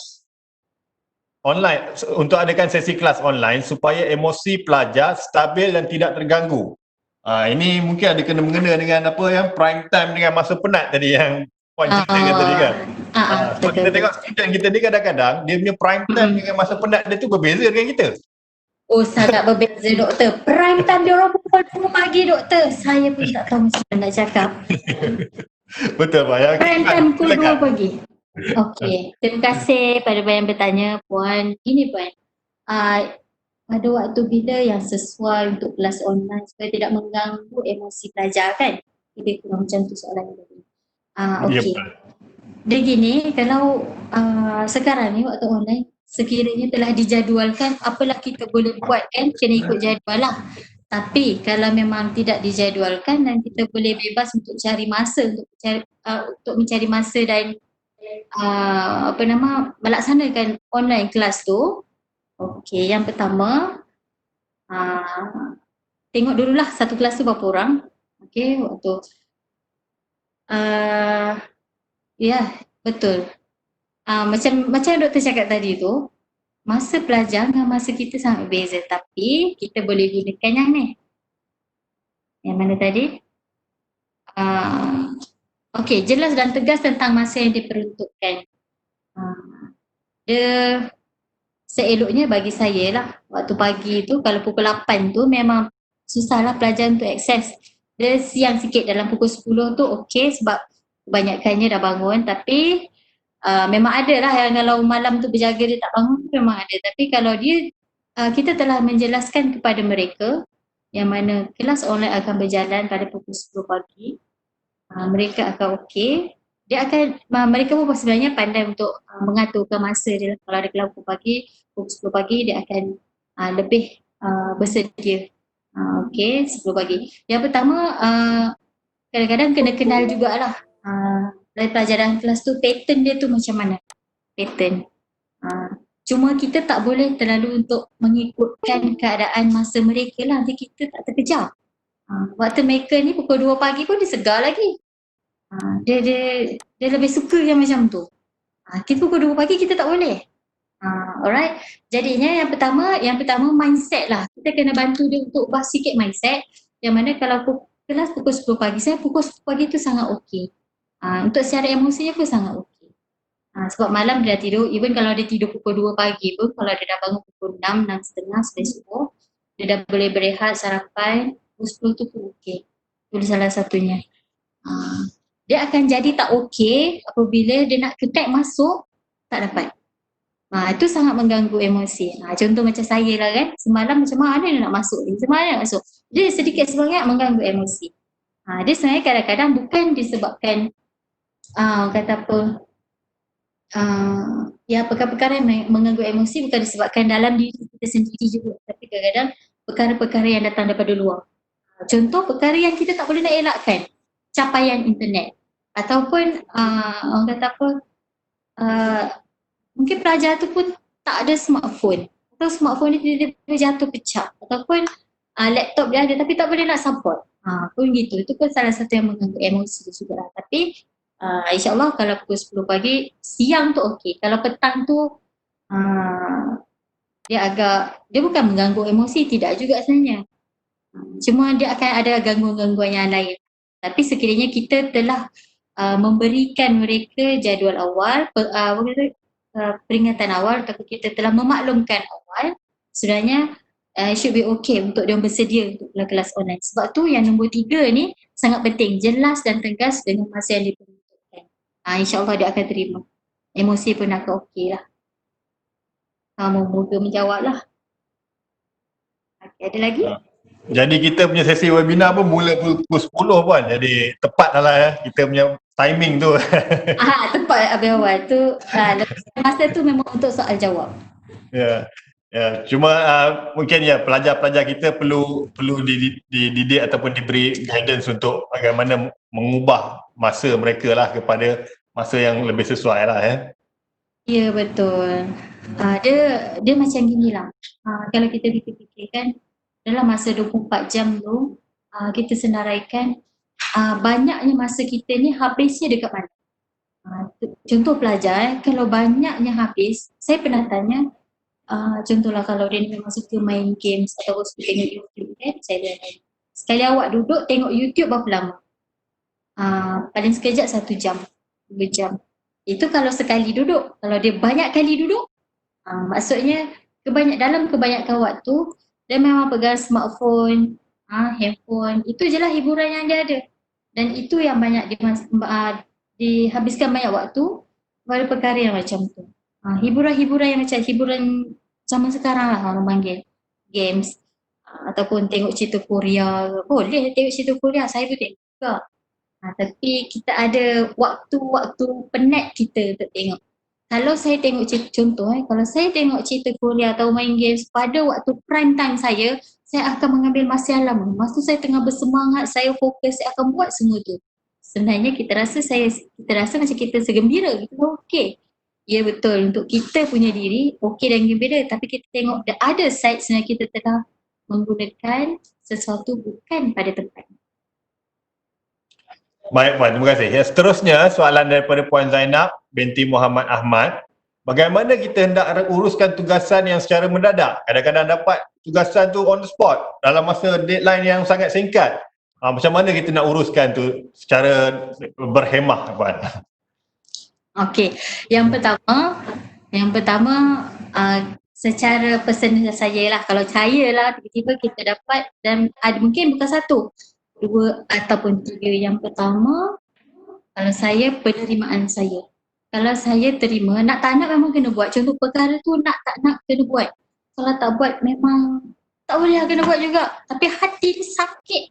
online, supaya emosi pelajar stabil dan tidak terganggu? Ini mungkin ada kena-mengena dengan apa yang prime time dengan masa penat tadi yang Puan ceritakan tadi kan. Sebab kita tengok student kita ni kadang-kadang dia punya prime time dengan masa penat dia tu berbeza dengan kita. Oh, sangat berbeza doktor. Prime time dia orang pukul 2 pagi doktor. Saya pun tak tahu macam mana nak cakap. Betul Pak. Prime time pukul 2 pagi. Okey, terima kasih pada yang bertanya Puan. Ini Puan, pada waktu bila yang sesuai untuk kelas online supaya tidak mengganggu emosi pelajar kan? Lebih kurang macam tu soalan tadi. Okey. Dia gini, kalau sekarang ni waktu online sekiranya telah dijadualkan, apalah kita boleh buat kan, kena ikut jadual lah. Tapi kalau memang tidak dijadualkan dan kita boleh bebas untuk cari masa untuk mencari masa dan melaksanakan online kelas tu. Okey, yang pertama tengok dululah satu kelas tu berapa orang. Okey, waktu ya, betul. Macam doktor cakap tadi tu, masa pelajar dengan masa kita sangat berbeza, tapi kita boleh gunakan yang ni. Yang mana tadi? Okey, jelas dan tegas tentang masa yang diperuntukkan. Dia seeloknya bagi saya lah, waktu pagi tu kalau pukul 8 tu memang susahlah pelajar untuk akses. Dia siang sikit dalam pukul 10 tu okey sebab kebanyakannya dah bangun, tapi memang ada lah yang kalau malam tu berjaga dia tak bangun memang ada. Tapi kalau dia kita telah menjelaskan kepada mereka yang mana kelas online akan berjalan pada pukul 10 pagi, mereka akan okey. Mereka pun sebenarnya pandai untuk mengaturkan masa dia. Kalau ada kelas pukul 10 pagi dia akan lebih bersedia. Okey, 10 pagi. Yang pertama, kadang-kadang kena kenal jugalah dari pelajaran kelas tu, pattern dia tu macam mana. Pattern. Cuma kita tak boleh terlalu untuk mengikutkan keadaan masa mereka lah. Nanti kita tak terkejar. Waktu mereka ni pukul 2 pagi pun dia segar lagi. Dia lebih suka yang macam tu. Kita pukul 2 pagi kita tak boleh. Alright. Jadinya yang pertama mindset lah. Kita kena bantu dia untuk ubah sikit mindset. Yang mana kalau kelas pukul 10 pagi, saya pukul 10 pagi tu sangat okey. Untuk secara emosinya pun sangat okey. Sebab malam dia dah tidur, even kalau dia tidur pukul 2 pagi pun, kalau dia dah bangun pukul 6, 6.30 sampai subuh, dia dah boleh berehat, sarapan, pukul 10 tu pun okey. Itu salah satunya. Dia akan jadi tak okey apabila dia nak ketek masuk, tak dapat. Itu sangat mengganggu emosi. Contoh macam saya lah kan, semalam macam mana dia nak masuk ni, semalam nak masuk. Dia sedikit sebanyak mengganggu emosi. Dia sebenarnya kadang-kadang bukan disebabkan perkara-perkara yang mengganggu emosi bukan disebabkan dalam diri kita sendiri juga, tapi kadang-kadang perkara-perkara yang datang daripada luar. Contoh perkara yang kita tak boleh nak elakkan, capaian internet ataupun orang kata apa, uh, mungkin pelajar tu pun tak ada smartphone atau smartphone dia jatuh pecah ataupun laptop dia ada tapi tak boleh nak support. Pun gitu. Itu pun salah satu yang mengganggu emosi juga lah. Tapi insyaAllah kalau pukul 10 pagi, siang tu okey. Kalau petang tu dia bukan mengganggu emosi, tidak juga sebenarnya. Cuma dia akan ada gangguan-gangguan yang lain. Tapi sekiranya kita telah memberikan mereka jadual awal, peringatan awal ataupun kita telah memaklumkan awal, sebenarnya should be okay untuk dia bersedia untuk kelas online. Sebab tu yang nombor 3 ni sangat penting, jelas dan tegas dengan masa yang diperuntukkan. InsyaAllah dia akan terima. Emosi pun akan okey lah. Moga menjawab lah. Okay, ada lagi? Jadi kita punya sesi webinar pun mula pukul 10 pun. Jadi tepat lah ya kita punya timing tu. Tepat awal tu. Masa tu memang untuk soal jawab. Ya. Ya, cuma mungkin ya pelajar-pelajar kita perlu dididik ataupun diberi guidance untuk bagaimana mengubah masa mereka lah kepada masa yang lebih sesuai lah ya. Ya, betul. Dia macam gini lah. Kalau kita fikir-fikirkan dalam masa 24 jam tu, kita senaraikan banyaknya masa kita ni habisnya dekat mana. Contoh pelajar, kalau banyaknya habis, saya pernah tanya, contohlah kalau dia ni memang suka main games atau suka tengok YouTube kan, saya tanya, sekali awak duduk tengok YouTube berapa lama? Paling sekejap 1 jam, 2 jam. Itu kalau sekali duduk. Kalau dia banyak kali duduk, maksudnya dalam kebanyakan waktu dia memang pegang smartphone, handphone, itu je lah hiburan yang dia ada. Dan itu yang banyak dihabiskan banyak waktu pada perkara yang macam tu. Hiburan-hiburan yang macam hiburan zaman sekarang lah orang panggil games, ataupun tengok cerita Korea. Boleh tengok cerita Korea, saya pun tengok juga. Tapi kita ada waktu-waktu penat kita untuk tengok. Kalau saya tengok contoh kalau saya tengok cerita Korea atau main games pada waktu prime time saya akan mengambil masa yang lama. Masa saya tengah bersemangat, saya fokus, saya akan buat semua tu. Sebenarnya kita rasa macam kita segembira, kita okey. Ya betul, untuk kita punya diri okey dan gembira, tapi kita tengok the other side sebenarnya kita telah menggunakan sesuatu bukan pada tempatnya. Baik Puan, terima kasih. Seterusnya soalan daripada Puan Zainab binti Muhammad Ahmad. Bagaimana kita hendak uruskan tugasan yang secara mendadak? Kadang-kadang dapat tugasan tu on the spot dalam masa deadline yang sangat singkat. Macam mana kita nak uruskan tu secara berhemah Puan? Okey, yang pertama secara personal saya lah, kalau saya lah tiba-tiba kita dapat dan ada mungkin bukan 1, 2 ataupun 3. Yang pertama, kalau saya penerimaan saya. Kalau saya terima, nak tak nak memang kena buat. Contoh perkara tu nak tak nak kena buat. Kalau tak buat memang tak boleh kena buat juga. Tapi hati ni sakit.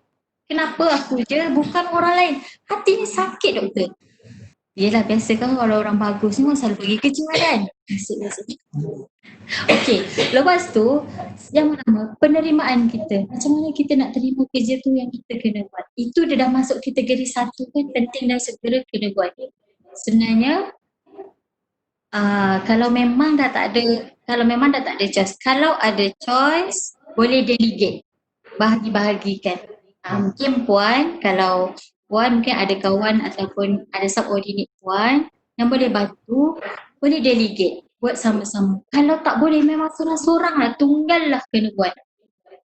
Kenapa aku je, bukan orang lain. Hati ni sakit doktor. Yelah biasa kan kalau orang bagus ni selalu pergi kerja kan. Biasa. Okey, lepas tu yang pertama penerimaan kita. Macam mana kita nak terima kerja tu yang kita kena buat. Itu dia dah masuk kategori 1 kan, penting dan segera kena buat. Sebenarnya kalau memang dah tak ada choice. Kalau ada choice boleh delegate. Bahagi-bahagikan. Mungkin Puan, kalau Puan mungkin ada kawan ataupun ada subordinate Puan yang boleh bantu, boleh delegate, buat sama-sama. Kalau tak boleh memang seorang-seorang lah, tunggal lah kena buat.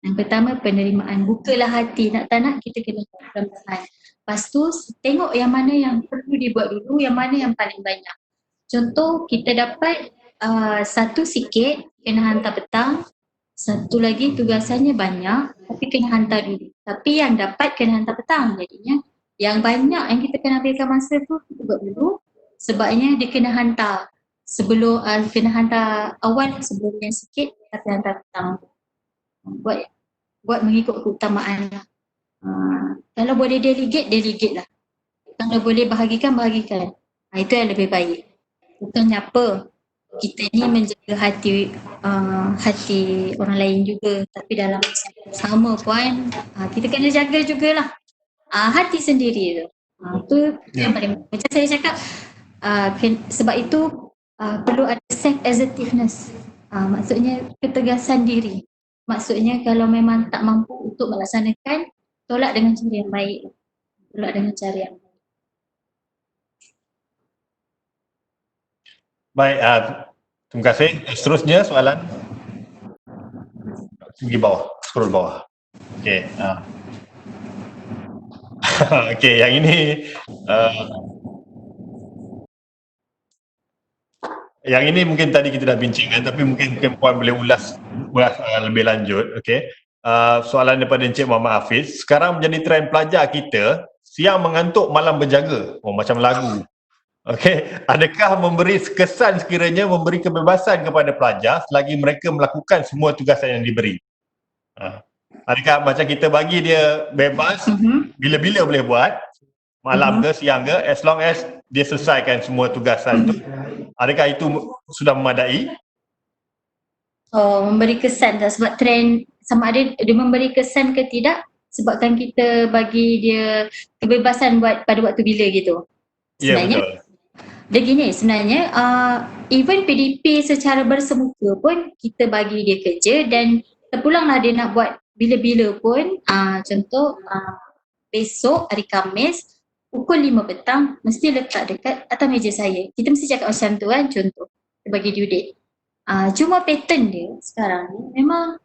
Yang pertama penerimaan, bukalah hati, nak tak nak kita kena buat perlahan-lahan. Lepas tu tengok yang mana yang perlu dibuat dulu, yang mana yang paling banyak. Contoh kita dapat satu sikit kena hantar petang, satu lagi tugasannya banyak tapi kena hantar dulu. Tapi yang dapat kena hantar petang, jadinya yang banyak yang kita kena ambilkan masa tu kita buat dulu, sebabnya dia kena hantar sebelum kena hantar awal sebelum yang sikit tapi hantar petang. Buat mengikut keutamaan lah. Kalau boleh delegate lah. Kalau boleh bahagikan. Itu yang lebih baik. Bukannya apa, kita ni menjaga hati orang lain juga, tapi dalam masa yang sama pun kita kena jaga jugalah hati sendiri tu. Tu yang paling macam saya cakap, sebab itu perlu ada self assertiveness. Maksudnya ketegasan diri. Maksudnya kalau memang tak mampu untuk melaksanakan, tolak dengan cara yang baik. Tolak dengan cara yang baik. Baik, terima kasih. Seterusnya soalan di bawah, scroll bawah. Okey. Okey, yang ini yang ini mungkin tadi kita dah bincangkan, tapi mungkin Puan boleh ulas lebih lanjut. Okey. Soalan daripada Encik Muhammad Hafiz. Sekarang menjadi trend pelajar kita siang mengantuk malam berjaga. Macam lagu. Okey, adakah memberi kesan sekiranya memberi kebebasan kepada pelajar selagi mereka melakukan semua tugasan yang diberi? Adakah macam kita bagi dia bebas, bila-bila boleh buat, malam ke siang ke, as long as dia selesaikan semua tugasan tu, adakah itu sudah memadai? Memberi kesan tak, sebab trend sama ada dia memberi kesan ke tidak sebabkan kita bagi dia kebebasan buat pada waktu bila gitu. Sebenarnya, betul. Dia gini sebenarnya, even PDP secara bersemuka pun kita bagi dia kerja dan terpulanglah dia nak buat bila-bila pun. Contoh besok hari Khamis pukul 5 petang mesti letak dekat atas meja saya. Kita mesti cakap macam tu kan, contoh kita bagi due date. Cuma pattern dia sekarang ni memang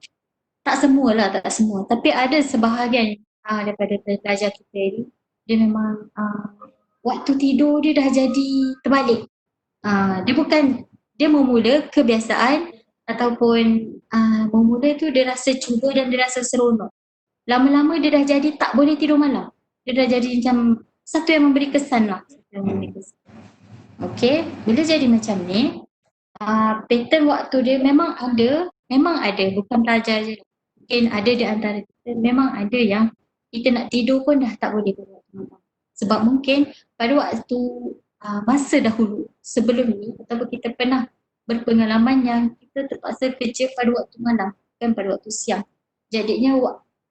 tak semualah, tak semua, tapi ada sebahagian daripada pelajar kita ni dia memang waktu tidur dia dah jadi terbalik. Dia bukan, dia memula kebiasaan ataupun memula tu dia rasa cuba dan dia rasa seronok. Lama-lama dia dah jadi tak boleh tidur malam. Dia dah jadi macam satu yang memberi kesan lah. Okay, bila jadi macam ni, pattern waktu dia memang ada, bukan pelajar je. Mungkin ada di antara kita, memang ada yang kita nak tidur pun dah tak boleh pada waktu malam. Sebab mungkin pada waktu masa dahulu sebelum ni ataupun kita pernah berpengalaman yang kita terpaksa kerja pada waktu malam, bukan pada waktu siang. Jadinya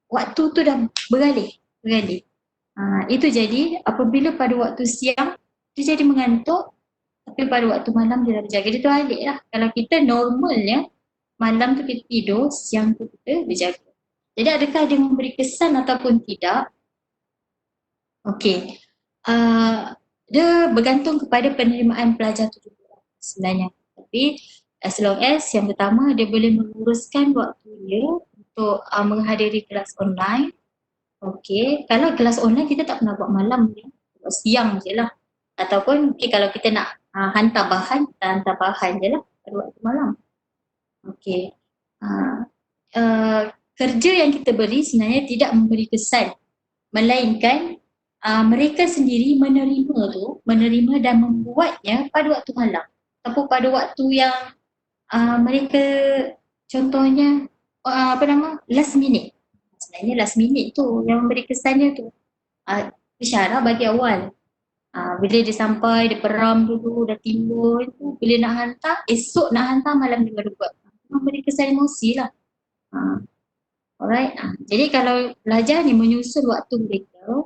waktu tu dah beralih. Itu jadi apabila pada waktu siang dia jadi mengantuk, tapi pada waktu malam dia dah berjaga. Dia terbalik lah. Kalau kita normalnya malam tu kita tidur, siang tu kita berjaga. Jadi adakah dia memberi kesan ataupun tidak? Okey. Dia bergantung kepada penerimaan pelajar tu juga sebenarnya. Tapi as long as yang pertama dia boleh menguruskan waktu dia untuk menghadiri kelas online. Okey, kalau kelas online kita tak pernah buat malam ni, buat siang je lah. Ataupun kalau kita nak hantar bahan, kita hantar bahan je lah pada waktu malam. Okey. Kerja yang kita beri sebenarnya tidak memberi kesan, melainkan mereka sendiri menerima dan membuatnya pada waktu malam ataupun pada waktu yang mereka contohnya last minute. Sebenarnya last minute tu yang memberi kesannya tu. Isyarah bagi awal. Bila dia sampai, dia peram dulu, dah timbul tu, bila nak hantar, esok nak hantar malam dia baru buat. Memberi kesan emosi lah. Alright. Jadi kalau pelajar ni menyusun waktu mereka,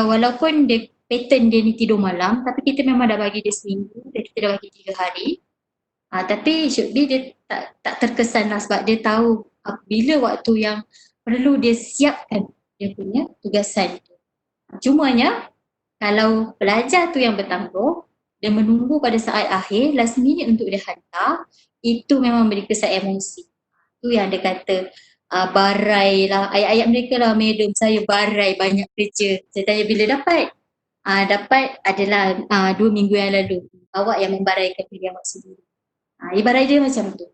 walaupun dia pattern dia ni tidur malam, tapi kita memang dah bagi dia seminggu dan kita dah bagi 3 hari. Tapi should be dia tak terkesan lah sebab dia tahu bila waktu yang perlu dia siapkan dia punya tugasan tu. Cumanya kalau pelajar tu yang bertangguh, dia menunggu pada saat akhir, last minute untuk dia hantar, itu memang beri kesan emosi. Itu yang dia kata barai lah, ayat-ayat mereka lah, madam saya barai banyak kerja. Saya tanya bila dapat? Dapat adalah 2 minggu yang lalu. Awak yang membaraikan diri awak sendiri. Ibarat dia macam tu.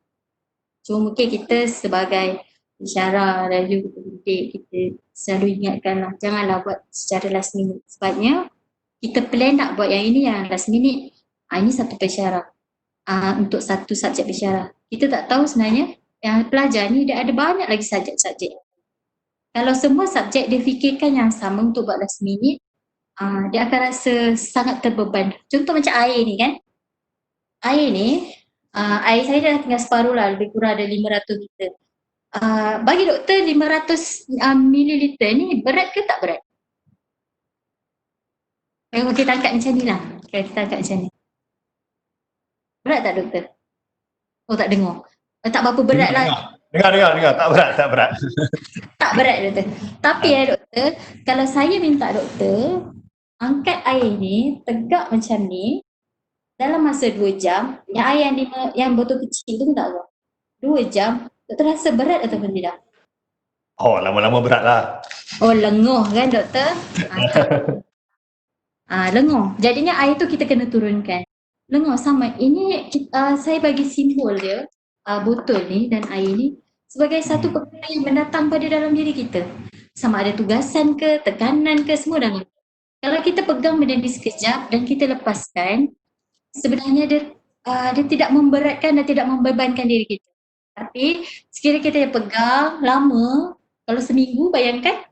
Cuma mungkin kita sebagai isyarah dan juga pendidik, kita selalu ingatkanlah janganlah buat secara last minute. Sebabnya kita plan nak buat yang ini yang last minute. Ini satu pensyarah untuk satu subjek pensyarah. Kita tak tahu sebenarnya yang pelajar ni dia ada banyak lagi subjek-subjek. Kalau semua subjek dia fikirkan yang sama untuk buat last minute, dia akan rasa sangat terbeban. Contoh macam air ni kan. Air ni Air saya dah tinggal separuh lah, lebih kurang ada 500 liter. Bagi doktor 500 mililiter ni berat ke tak berat? Kalau kita angkat macam ni lah. Kalau kita angkat macam ni. Berat tak doktor? Oh tak dengar. Tak berapa berat lah. Dengar. Tak berat. Tak berat doktor. Tapi doktor, kalau saya minta doktor angkat air ni, tegak macam ni, dalam masa 2 jam, yang air yang botol kecil tu tak apa. 2 jam, doktor rasa berat ataupun tidak? Oh, lama-lama berat lah. Oh lenguh kan doktor? Lenguh. Jadinya air tu kita kena turunkan. Lenguh sama. Ini saya bagi simbol dia, botol ni dan air ni sebagai satu perkara yang mendatang pada dalam diri kita. Sama ada tugasan ke, tekanan ke, semua dalam. Kalau kita pegang benda ni sekejap dan kita lepaskan, sebenarnya dia tidak memberatkan dan tidak membebankan diri kita. Tapi sekiranya kita yang pegang lama, kalau seminggu bayangkan,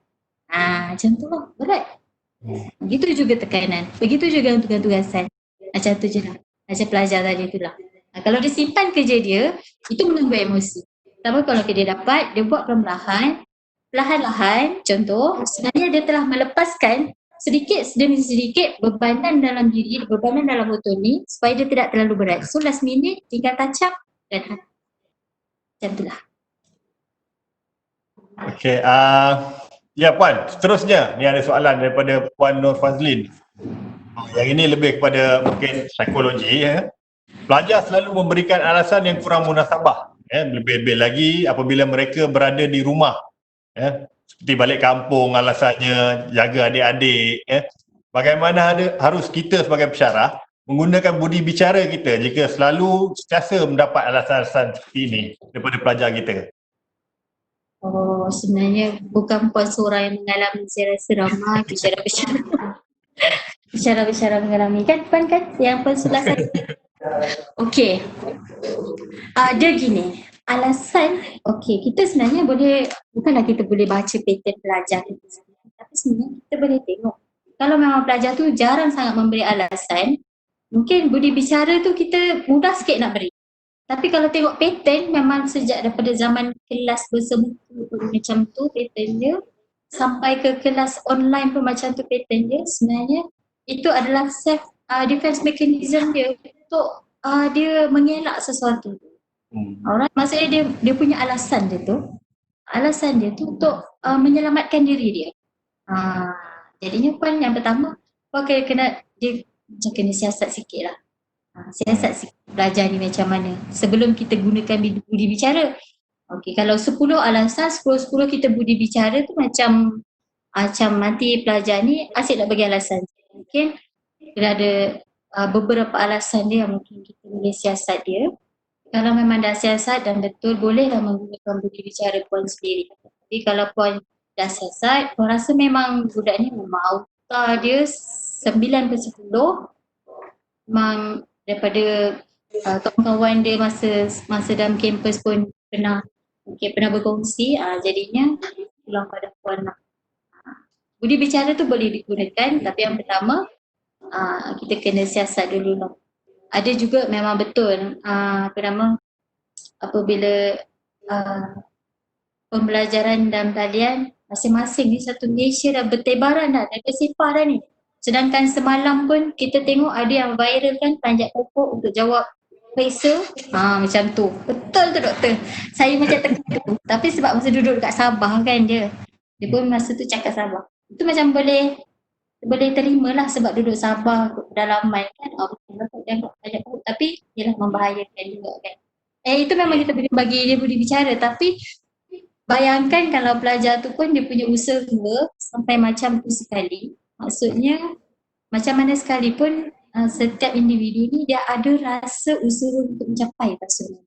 macam tu lah, berat. Begitu juga tekanan, begitu juga untuk tugasan. Macam tu je lah, macam pelajar tadi tu lah. Kalau dia simpan kerja dia, itu menunggu emosi. Tapi kalau dia dapat, dia buat perlahan, perlahan-lahan, contoh, sebenarnya dia telah melepaskan sedikit demi sedikit bebanan dalam diri, bebanan dalam botol ni supaya dia tidak terlalu berat. So last minute tinggal touch up dan macam tu lah. Okey, ya Puan, seterusnya ni ada soalan daripada Puan Nur Fazlin. Yang ini lebih kepada mungkin psikologi ya. Pelajar selalu memberikan alasan yang kurang munasabah lebih-lebih lagi apabila mereka berada di rumah ya. Seperti balik kampung alasannya jaga adik-adik ya. Bagaimana harus kita sebagai pensyarah menggunakan budi bicara kita jika selalu sentiasa mendapat alasan-alasan seperti ini daripada pelajar kita? Oh, sebenarnya bukan puan seorang yang mengalami, saya rasa ramai bicara-bicara mengalami kan puan kan yang puan sebelah saya. Okey. Dia gini, alasan kita sebenarnya boleh, bukanlah kita boleh baca pattern pelajar kita sebenarnya, tapi sebenarnya kita boleh tengok kalau memang pelajar tu jarang sangat memberi alasan, mungkin budi bicara tu kita mudah sikit nak beri. Tapi kalau tengok pattern memang sejak daripada zaman kelas bersemuka pun macam tu pattern dia, sampai ke kelas online pun macam tu pattern dia, sebenarnya itu adalah self defense mechanism dia untuk dia mengelak sesuatu. Alright, maksudnya dia punya alasan dia tu untuk menyelamatkan diri dia. Jadinya puan yang pertama, puan kena dia macam kena siasat sikit lah. Siasat sikit belajar ni macam mana sebelum kita gunakan budi bicara. Okey, kalau 10 alasan, 10-10 kita budi bicara tu macam nanti pelajar ni asyik nak bagi alasan. Mungkin dia ada beberapa alasan dia yang mungkin kita boleh siasat dia. Kalau memang dah siasat dan betul, bolehlah menggunakan budi bicara puan sendiri. Tapi kalau puan dah siasat, puan rasa memang budak ni memang auta dia 9/10, memang daripada kawan-kawan dia masa dalam kampus pun pernah berkongsi, jadinya pulang pada puan lah. Budi bicara tu boleh digunakan, tapi yang pertama kita kena siasat dulu lah. Ada juga memang betul apabila pembelajaran dan talian masing-masing ni satu Malaysia dah bertebaran dah bersepah dah ni. Sedangkan semalam pun kita tengok ada yang viral kan panjat pokok untuk jawab periksa. Macam tu. Betul tu doktor. Saya macam terkejut. Tapi sebab masa duduk dekat Sabah kan dia pun masa tu cakap Sabah. Itu macam boleh terima lah sebab duduk Sabah dalaman kan. Betul tengok panjat pokok tapi ialah membahayakan juga kan. Itu memang kita boleh bagi dia boleh bicara, tapi bayangkan kalau pelajar tu pun dia punya usaha sampai macam tu sekali. Maksudnya macam mana sekalipun setiap individu ni dia ada rasa usaha untuk mencapai maksudnya.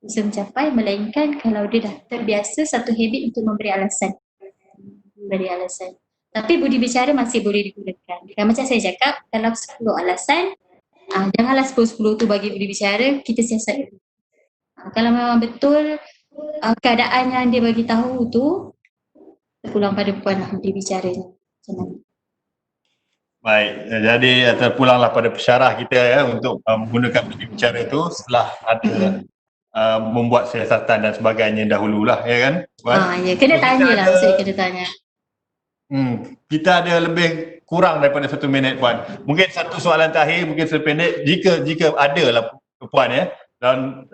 Usaha mencapai, melainkan kalau dia dah terbiasa satu habit untuk memberi alasan. Tapi budi bicara masih boleh digunakan. Dan macam saya cakap, kalau 10 alasan, janganlah 10-10 tu bagi budi bicara, kita siasat dulu. Kalau memang betul keadaan yang dia bagi tahu tu, pulang pada puan lah dia bicaranya macam mana. Baik, jadi terpulanglah pada pesyarah kita ya untuk menggunakan bicara itu setelah ada membuat siasatan dan sebagainya dahululah ya kan Puan? Ya, kena So, tanya lah, maksudnya kena tanya. Kita ada lebih kurang daripada 1 minit Puan. Mungkin satu soalan terakhir, mungkin sependek, jika ada lah Puan ya, dan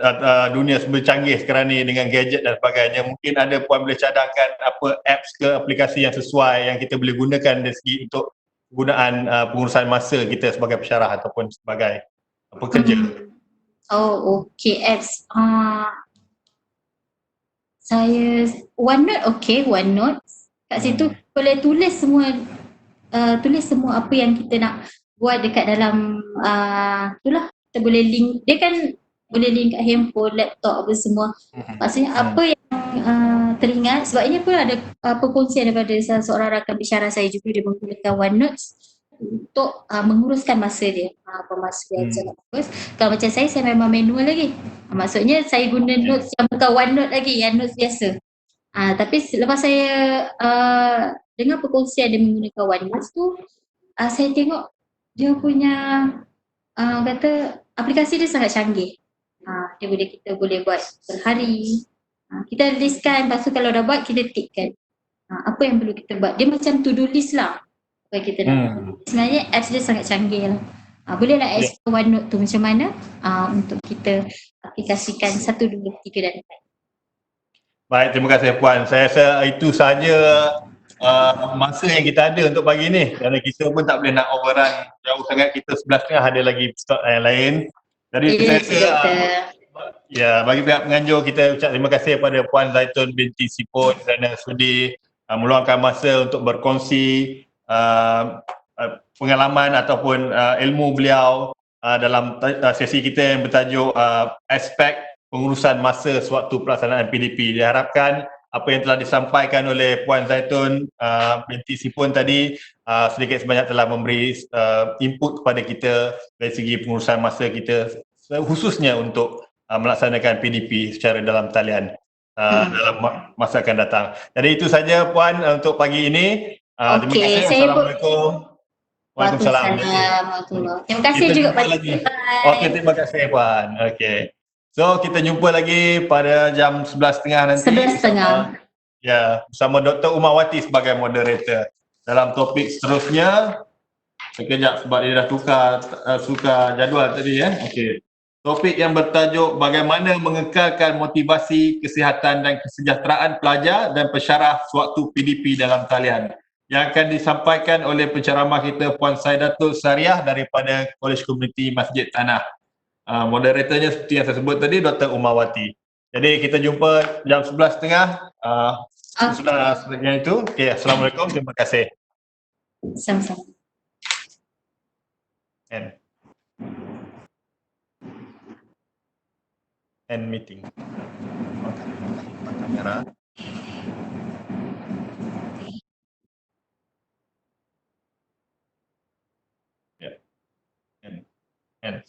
dunia serba canggih sekarang ni dengan gadget dan sebagainya, mungkin ada Puan boleh cadangkan apa apps ke aplikasi yang sesuai yang kita boleh gunakan dari segi untuk penggunaan pengurusan masa kita sebagai pesyarah ataupun sebagai pekerja. Oh, okay, apps. Saya OneNote, okay, OneNote. Kat situ boleh tulis semua apa yang kita nak buat dekat dalam itulah, kita boleh link, dia kan boleh link kat handphone, laptop apa semua. Maksudnya apa yang teringat, sebab ini pun ada perkongsian daripada salah seorang rakan bisyara saya juga, dia menggunakan OneNote untuk menguruskan masa dia. Apa masa dia sangat bagus. Kalau macam saya memang manual lagi. Maksudnya saya guna notes yang bukan OneNote lagi, yang notes biasa. Tapi selepas saya dengar perkongsian dia menggunakan OneNote tu, saya tengok dia punya kata aplikasi dia sangat canggih. Kita boleh buat per hari. Kita listkan, lepas tu kalau dah buat kita tikkan. Apa yang perlu kita buat. Dia macam to do list lah. Kalau kita nak. Sebenarnya apps dia sangat canggih lah. Bolehlah explore OneNote tu macam mana untuk kita aplikasikan 1, 2, 3 dan 4. Baik, terima kasih Puan. Saya rasa itu sahaja masa yang kita ada untuk pagi ni, kerana kita pun tak boleh nak overrun jauh sangat. Kita 11.30 ada lagi slot yang lain. Jadi saya rasa bagi pihak penganjur kita ucap terima kasih kepada Puan Zaitun binti Sipon kerana sudi meluangkan masa untuk berkongsi pengalaman ataupun ilmu beliau dalam sesi kita yang bertajuk aspek pengurusan masa sewaktu pelaksanaan PDP. Diharapkan apa yang telah disampaikan oleh Puan Zaitun binti Sipon tadi sedikit sebanyak telah memberi input kepada kita dari segi pengurusan masa kita, khususnya untuk melaksanakan PDP secara dalam talian dalam masa akan datang. Jadi itu saja Puan untuk pagi ini. Terima kasih. Assalamualaikum. Waalaikumsalam. Terima kasih juga pada Okey, terima kasih Puan. Okey. So kita jumpa lagi pada jam 11.30 nanti. 11.30. Bersama Dr. Umawati sebagai moderator. Dalam topik seterusnya, sekejap sebab dia dah tukar jadual tadi ya. Okey. Topik yang bertajuk bagaimana mengekalkan motivasi, kesihatan dan kesejahteraan pelajar dan pesyarah sewaktu PDP dalam talian, yang akan disampaikan oleh penceramah kita Puan Saidatul Sariah daripada Kolej Komuniti Masjid Tanah. Moderatornya seperti yang saya sebut tadi, Dr. Umawati. Jadi kita jumpa jam 11.30 sudah sebenarnya itu. Okey, Assalamualaikum, terima kasih. Sama-sama. End meeting. Kamera. End.